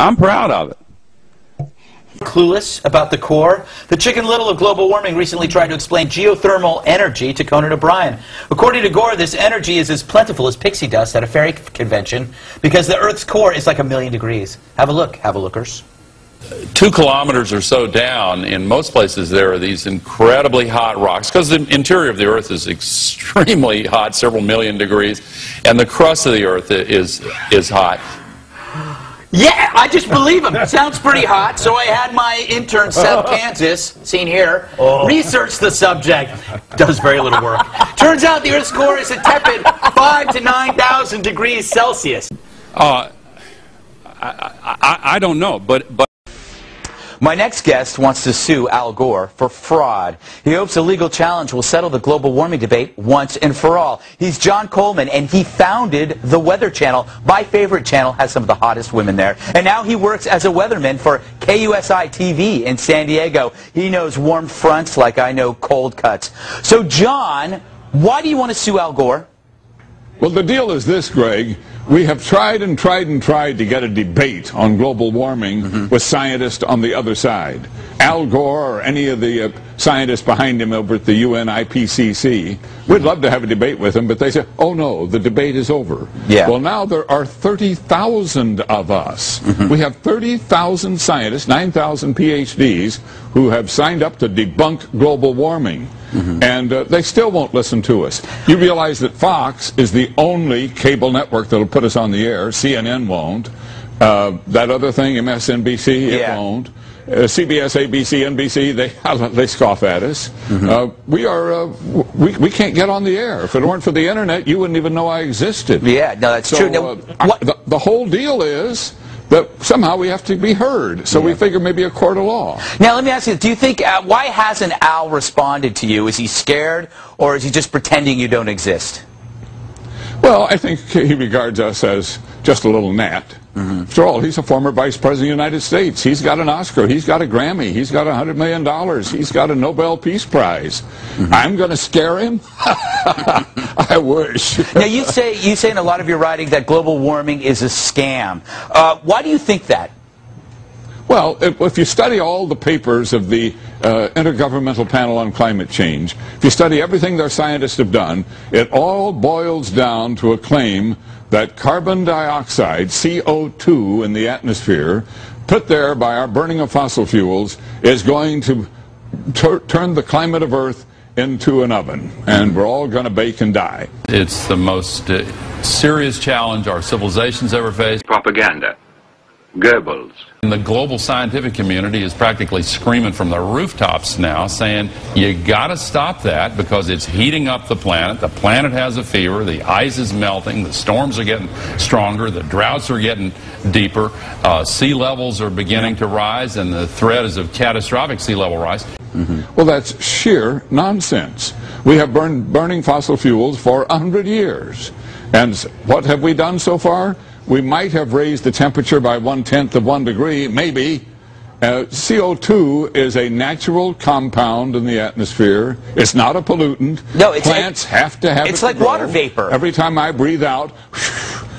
I'm proud of it. Clueless about the core? The Chicken Little of global warming recently tried to explain geothermal energy to Conan O'Brien. According to Gore, this energy is as plentiful as pixie dust at a fairy convention because the Earth's core is like 1,000,000 degrees. Have a look, have-a-lookers. 2 kilometers or so down, in most places there are these incredibly hot rocks, because the interior of the Earth is extremely hot, several million degrees, and the crust of the Earth is hot. Yeah, I just believe him. It sounds pretty hot, so I had my intern, Seth Kansas, seen here, research the subject. Does very little work. Turns out the Earth's core is a tepid 5,000 to 9,000 degrees Celsius. I don't know, but My next guest wants to sue Al Gore for fraud. He hopes a legal challenge will settle the global warming debate once and for all. He's John Coleman, and he founded the Weather Channel. My favorite channel, has some of the hottest women there. And now he works as a weatherman for KUSI TV in San Diego. He knows warm fronts like I know cold cuts. So, John, why do you want to sue Al Gore? Well, the deal is this, Greg. We have tried and tried and tried to get a debate on global warming with scientists on the other side. Al Gore or any of the scientists behind him over at the UN IPCC. We'd love to have a debate with them, but they say, oh no, the debate is over. Yeah. Well, now there are 30,000 of us. We have 30,000 scientists, 9,000 PhDs, who have signed up to debunk global warming. And they still won't listen to us. You realize that Fox is the only cable network that will put us on the air. CNN won't. That other thing, MSNBC, it won't. CBS, ABC, NBC, they scoff at us. We can't get on the air. If it weren't for the internet, you wouldn't even know I existed. Yeah, no, that's true. Now, the whole deal is that somehow we have to be heard. So we figure maybe a court of law. Now, let me ask you, do you think, why hasn't Al responded to you? Is he scared, or is he just pretending you don't exist? Well, I think he regards us as just a little gnat. After all, he's a former Vice President of the United States. He's got an Oscar. He's got a Grammy. He's got $100 million. He's got a Nobel Peace Prize. I'm going to scare him? I wish. Now, you say in a lot of your writing that global warming is a scam. Why do you think that? Well, if you study all the papers of the Intergovernmental Panel on Climate Change, if you study everything their scientists have done, it all boils down to a claim that carbon dioxide, CO2 in the atmosphere, put there by our burning of fossil fuels, is going to turn the climate of Earth into an oven, and we're all going to bake and die. it's the most serious challenge our civilization's ever faced. Propaganda. Goebbels. And the global scientific community is practically screaming from the rooftops now, saying you got to stop that because it's heating up the planet. The planet has a fever. The ice is melting. The storms are getting stronger. The droughts are getting deeper. Sea levels are beginning to rise, and the threat is of catastrophic sea level rise. Well, that's sheer nonsense. We have burning fossil fuels for 100 years. And what have we done so far? We might have raised the temperature by 1/10 of 1 degree, maybe. CO2 is a natural compound in the atmosphere. It's not a pollutant. No, Plants have to have it. It's like water vapor. Every time I breathe out,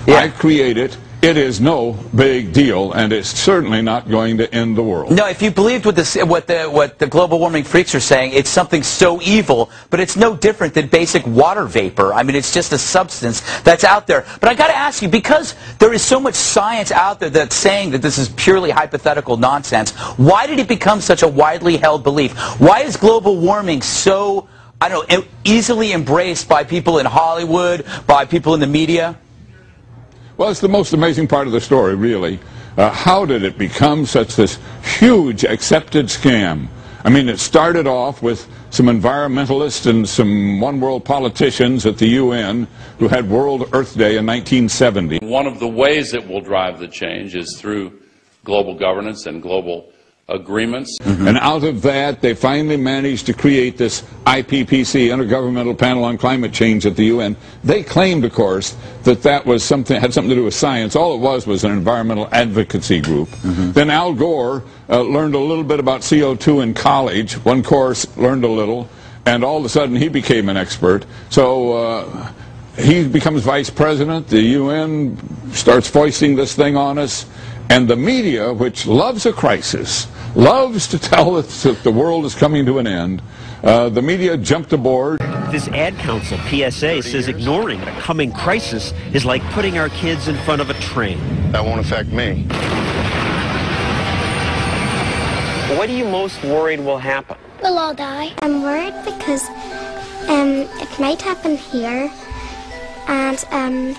I create it. It is no big deal, and it's certainly not going to end the world. No, if you believed what the global warming freaks are saying, it's something so evil, but it's no different than basic water vapor. I mean, it's just a substance that's out there. But I got to ask you, because there is so much science out there that's saying that this is purely hypothetical nonsense, why did it become such a widely held belief? Why is global warming so, I don't know, easily embraced by people in Hollywood, by people in the media? Well, it's the most amazing part of the story, really. How did it become such this huge accepted scam? I mean, it started off with some environmentalists and some one-world politicians at the UN who had World Earth Day in 1970. One of the ways it will drive the change is through global governance and global agreements. And out of that, they finally managed to create this IPCC, Intergovernmental Panel on Climate Change at the UN. They claimed, of course, that that was had something to do with science. All it was an environmental advocacy group. Then Al Gore learned a little bit about CO2 in college. One course, learned a little, and all of a sudden he became an expert. So he becomes vice president. The UN starts foisting this thing on us. And the media, which loves a crisis, loves to tell us that the world is coming to an end, the media jumped aboard. This Ad Council PSA says ignoring a coming crisis is like putting our kids in front of a train. That won't affect me. What are you most worried will happen? We'll all die. I'm worried because it might happen here, and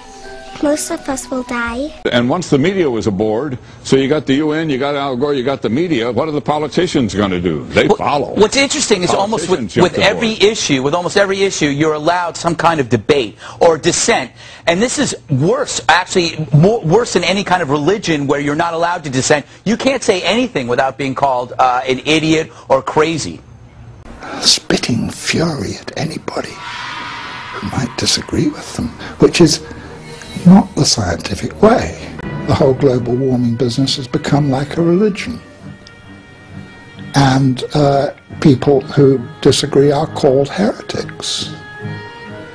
most of us will die. And once the media was aboard, so you got the UN, you got Al Gore, you got the media, what are the politicians going to do? They follow. What's interesting is almost with every issue, with almost every issue, you're allowed some kind of debate or dissent. And this is worse, actually, worse than any kind of religion where you're not allowed to dissent. You can't say anything without being called an idiot or crazy. Spitting fury at anybody who might disagree with them, which is not the scientific way. The whole global warming business has become like a religion. And people who disagree are called heretics.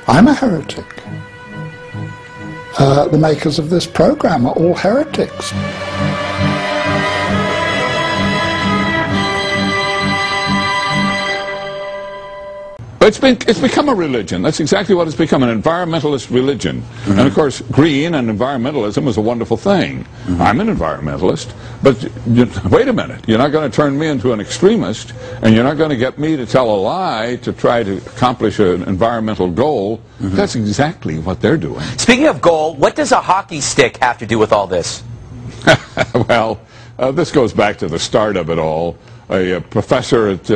I'm a heretic. The makers of this program are all heretics. It's become a religion. That's exactly what it's become, an environmentalist religion. And of course, green and environmentalism is a wonderful thing. I'm an environmentalist, but wait a minute. You're not going to turn me into an extremist, and you're not going to get me to tell a lie to try to accomplish an environmental goal. That's exactly what they're doing. Speaking of goal, what does a hockey stick have to do with all this? Well, this goes back to the start of it all. A professor at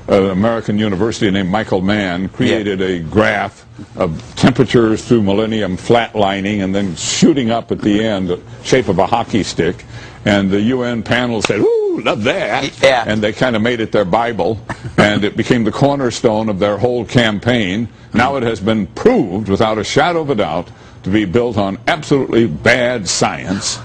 an American university named Michael Mann created a graph of temperatures through millennium flatlining and then shooting up at the end, the shape of a hockey stick. And the UN panel said, "Ooh, love that." Yeah. And they kind of made it their Bible, and it became the cornerstone of their whole campaign. Now it has been proved, without a shadow of a doubt, to be built on absolutely bad science.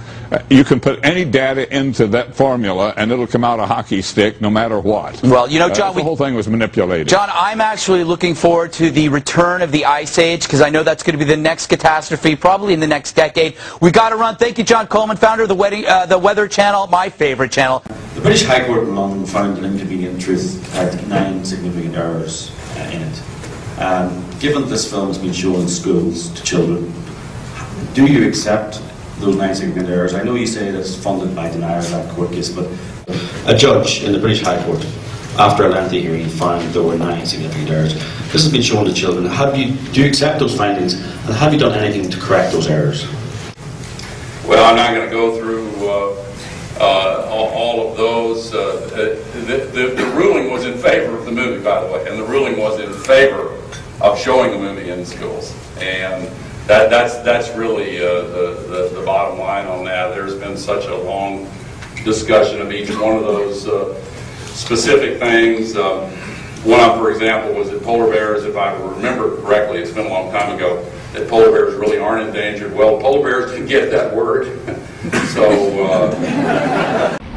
You can put any data into that formula and it'll come out a hockey stick no matter what. Well, you know, John, the whole thing was manipulated. John, I'm actually looking forward to the return of the Ice Age because I know that's going to be the next catastrophe, probably in the next decade. We got to run. Thank you, John Coleman, founder of the Weather Channel, my favorite channel. The British High Court in London found an inconvenient truth had 9 significant errors in it. Given this film has been shown in schools to children, do you accept those 9 significant errors? I know you say that it's funded by deniers, that court case, but a judge in the British High Court, after a lengthy hearing, found there were 9 significant errors. This has been shown to children. Do you accept those findings, and have you done anything to correct those errors? Well, I'm not going to go through all of those. The ruling was in favor of the movie, by the way, and the ruling was in favor of showing the movie in schools. And that's really the bottom line on that. There's been such a long discussion of each one of those specific things. One of them, for example, was that polar bears, if I remember correctly, it's been a long time ago, that polar bears really aren't endangered. Well, polar bears didn't get that word.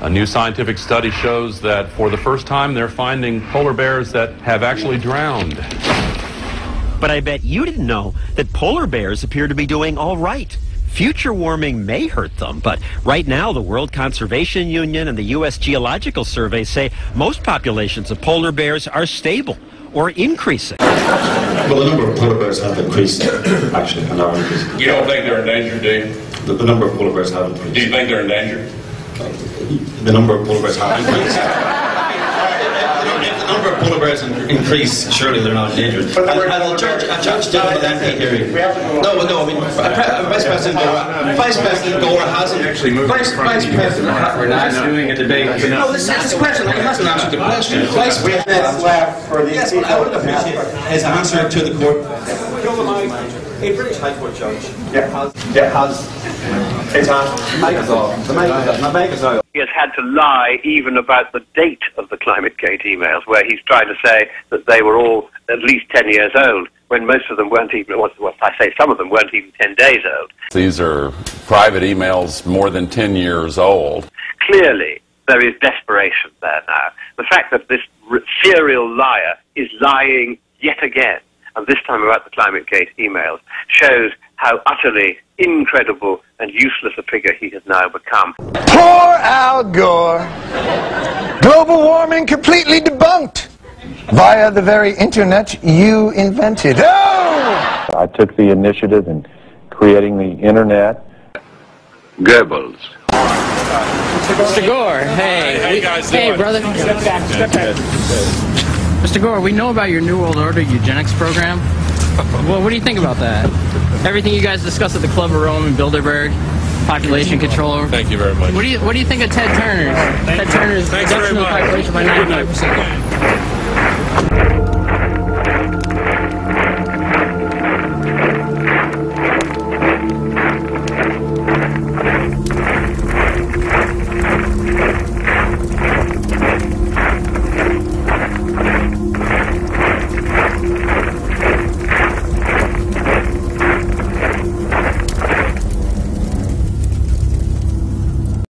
A new scientific study shows that for the first time they're finding polar bears that have actually drowned. But I bet you didn't know that polar bears appear to be doing all right. Future warming may hurt them, but right now the World Conservation Union and the U.S. Geological Survey say most populations of polar bears are stable or increasing. Well, the number of polar bears have increased, actually, and are increasing. You don't think they're endangered, do you? The number of polar bears have increased. Do you think they're endangered? The number of polar bears have increased. If the number of polar bears increase, surely they're not endangered. And a judge did an MP hearing. No, I mean, Vice President Gore hasn't actually moved. Vice President, we're not doing a debate. No, this is a question. He hasn't answered the question. Vice President left for the. Yes, but I would appreciate his answer to the court. A British High Court judge. He has had to lie even about the date of the ClimateGate emails, where he's trying to say that they were all at least 10 years old, when most of them weren't even, some of them weren't even 10 days old. These are private emails more than 10 years old. Clearly, there is desperation there now. The fact that this serial liar is lying yet again, and this time about the ClimateGate emails, shows how utterly incredible and useless a figure he has now become. Poor Al Gore. Global warming completely debunked via the very internet you invented. Oh! I took the initiative in creating the internet. Goebbels. Mr. Gore, hey. How you guys doing? Hey, brother. Step back. Mr. Gore, we know about your New World Order eugenics program. Well, what do you think about that? Everything you guys discussed at the Club of Rome and Bilderberg, population control. Thank you very much. What do you think of Ted Turner's? Ted Turner's reduction of population by 95%.